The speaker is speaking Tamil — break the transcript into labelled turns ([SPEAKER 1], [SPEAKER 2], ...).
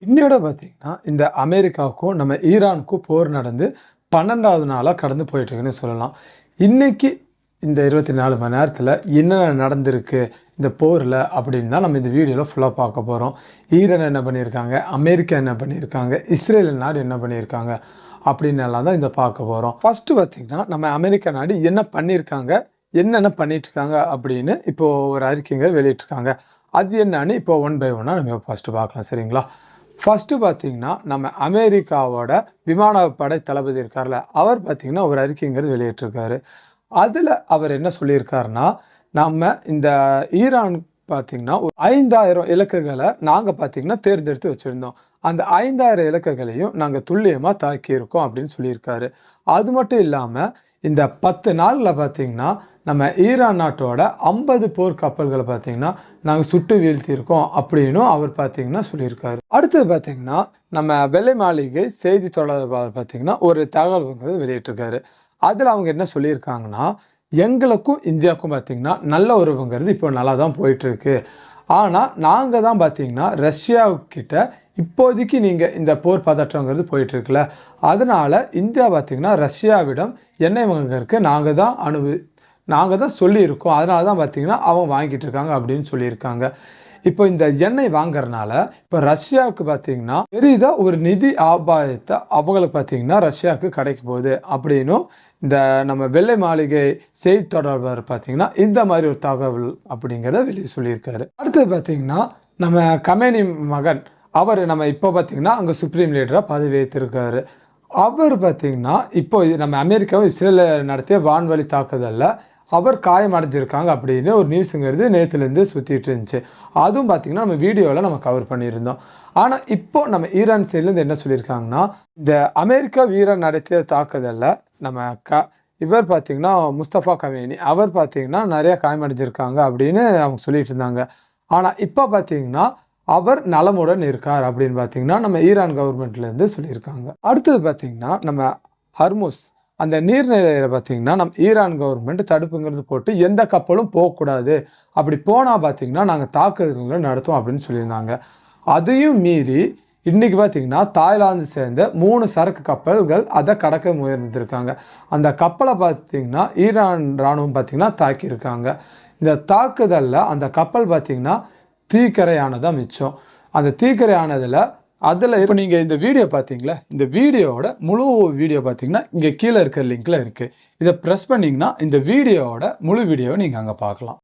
[SPEAKER 1] இன்னையோட பார்த்தீங்கன்னா, இந்த அமெரிக்காவுக்கும், நம்ம ஈரானுக்கும் போர் நடந்து 12வது நாளா கடந்து போயிட்டுருக்குன்னு சொல்லலாம். இன்னைக்கு இந்த 24 மணி நேரத்தில என்னென்ன நடந்திருக்கு இந்த போர்ல அப்படின்னு தான் நம்ம இந்த வீடியோல ஃபுல்லா பார்க்க போறோம். ஈரான் என்ன பண்ணியிருக்காங்க? அமெரிக்கா என்ன பண்ணியிருக்காங்க? இஸ்ரேல் நாடு என்ன பண்ணியிருக்காங்க? அப்படின்னு எல்லாம் தான் இத பார்க்க போறோம். ஃபர்ஸ்ட்டு பார்த்தீங்கன்னா, நம்ம அமெரிக்கா நாடு என்ன பண்ணியிருக்காங்க? என்னென்ன பண்ணிட்டு இருக்காங்க? அப்படின்னு இப்போ ஒரு அறிக்கைங்க வெளியிட்டிருக்காங்க. அது என்னன்னு இப்போ ஒன் பை ஒன்னா நம்ம ஃபர்ஸ்ட்டு பார்க்கலாம். சரிங்களா? ஃபர்ஸ்ட்டு பார்த்தீங்கன்னா, நம்ம அமெரிக்காவோட விமானப்படை தளபதி இருக்கார்ல, அவர் பார்த்தீங்கன்னா ஒரு அறிக்கைங்கிறது வெளியிட்டிருக்காரு. அதுல அவர் என்ன சொல்லியிருக்காருன்னா, நம்ம இந்த ஈரான் பார்த்தீங்கன்னா, ஒரு 5000 இலக்குகள நாங்க பார்த்தீங்கன்னா தேர்ந்தெடுத்து வச்சிருந்தோம். அந்த 5000 இலக்குகளையும் நாங்க துல்லியமா தாக்கியிருக்கோம் அப்படின்னு சொல்லியிருக்காரு. அது மட்டும் இல்லாம, இந்த 10 நாள்ல பார்த்தீங்கன்னா, நம்ம ஈரான் நாட்டோட 50 போர் கப்பல்கள பார்த்தீங்கன்னா, நாங்க சுட்டு வீழ்த்தியிருக்கோம் அப்படின்னும் அவர் பார்த்தீங்கன்னா சொல்லியிருக்காரு. அடுத்தது பார்த்தீங்கன்னா, நம்ம வெள்ளை மாளிகை செய்தி தொடர்பாளர் பார்த்தீங்கன்னா, ஒரு தகவல்கள் வெளியிட்டிருக்காரு. அதுல அவங்க என்ன சொல்லியிருக்காங்கன்னா, எங்களுக்கும் இந்தியாவுக்கும் பார்த்தீங்கன்னா, நல்ல உறவுங்கிறது இப்போ நல்லா தான் போயிட்டுருக்கு. ஆனா, நாங்க தான் பார்த்தீங்கன்னா, ரஷ்யாவுக்கிட்ட இப்போதைக்கு நீங்க இந்த போர் பதற்றங்கிறது போயிட்டுருக்குல்ல, அதனால இந்தியா பார்த்தீங்கன்னா, ரஷ்யாவிடம் எண்ணெய் வாங்குறதுக்கு நாங்க தான் சொல்லியிருக்கோம். அதனால தான் பார்த்தீங்கன்னா, அவங்க வாங்கிட்டு இருக்காங்க அப்படின்னு சொல்லியிருக்காங்க. இப்போ இந்த எண்ணெய் வாங்குறனால, இப்ப ரஷ்யாவுக்கு பார்த்தீங்கன்னா, பெரிதா ஒரு நிதி ஆபாயத்த அவங்களுக்கு பார்த்தீங்கன்னா, ரஷ்யாவுக்கு கிடைக்க போகுது அப்படின்னும், இந்த நம்ம வெள்ளை மாளிகை செய்தி தொடர்பாளர் பார்த்தீங்கன்னா, இந்த மாரி ஒரு தகவல் அப்படிங்கிறத வெளிய சொல்லியிருக்காரு. அடுத்தது பார்த்தீங்கன்னா, நம்ம கமேனி மகன், அவரு நம்ம இப்போ பார்த்தீங்கன்னா, அங்க சுப்ரீம் லீடரா பதவி ஏத்திருக்காரு. அவர் பார்த்தீங்கன்னா, இப்போ நம்ம அமெரிக்காவும், இஸ்ரேல நடத்திய வான்வழி தாக்குதல்ல அவர் காயமடைஞ்சிருக்காங்க அப்படின்னு ஒரு நியூஸுங்கிறது நேத்துலேருந்து சுத்திட்டு இருந்துச்சு. அதுவும் பார்த்தீங்கன்னா, நம்ம வீடியோல நம்ம கவர் பண்ணியிருந்தோம். ஆனா, இப்போ நம்ம ஈரான் சைட்லேருந்து என்ன சொல்லியிருக்காங்கன்னா, இந்த அமெரிக்கா ஈரான் நடத்திய தாக்குதல்ல நம்ம இவர் பார்த்தீங்கன்னா, முஸ்தபா கமேனி அவர் பார்த்தீங்கன்னா, நெறைய காயமடைஞ்சிருக்காங்க அப்படின்னு அவங்க சொல்லிட்டு இருந்தாங்க. ஆனா, இப்ப பார்த்தீங்கன்னா, அவர் நலமுடன் இருக்கார் அப்படின்னு பார்த்தீங்கன்னா, நம்ம ஈரான் கவர்மெண்ட்லேருந்து சொல்லியிருக்காங்க. அடுத்தது பார்த்தீங்கன்னா, நம்ம ஹர்முஸ் அந்த நீர்நிலையில பார்த்தீங்கன்னா, ஈரான் கவர்மெண்ட் தடுப்புங்கிறது போட்டு எந்த கப்பலும் போக்கூடாது. அப்படி போனா பார்த்தீங்கன்னா, நாங்க தாக்குதல்கள நடத்துவோம் அப்படின்னு சொல்லியிருந்தாங்க. அதையும் மீறி இன்னைக்கு பார்த்தீங்கன்னா, தாய்லாந்து சேர்ந்த 3 சரக்கு கப்பல்கள் அத கடக்க முயன்றிருக்காங்க. அந்த கப்பல பார்த்தீங்கன்னா, ஈரான் ராணுவம் பார்த்தீங்கன்னா தாக்கியிருக்காங்க. இந்த தாக்குதல்ல அந்த கப்பல் பார்த்தீங்கன்னா, தீக்கிரையானதா மிச்சம். அந்த தீக்கிரையானதுல அதுல இப்ப நீங்க இந்த வீடியோ பார்த்தீங்கல்ல, இந்த வீடியோவோட முழு வீடியோ பார்த்தீங்கன்னா, இங்க கீழ இருக்கிற லிங்க்ல இருக்கு. இத பிரஸ் பண்ணீங்கன்னா, இந்த வீடியோவோட முழு வீடியோவ நீங்க அங்க பார்க்கலாம்.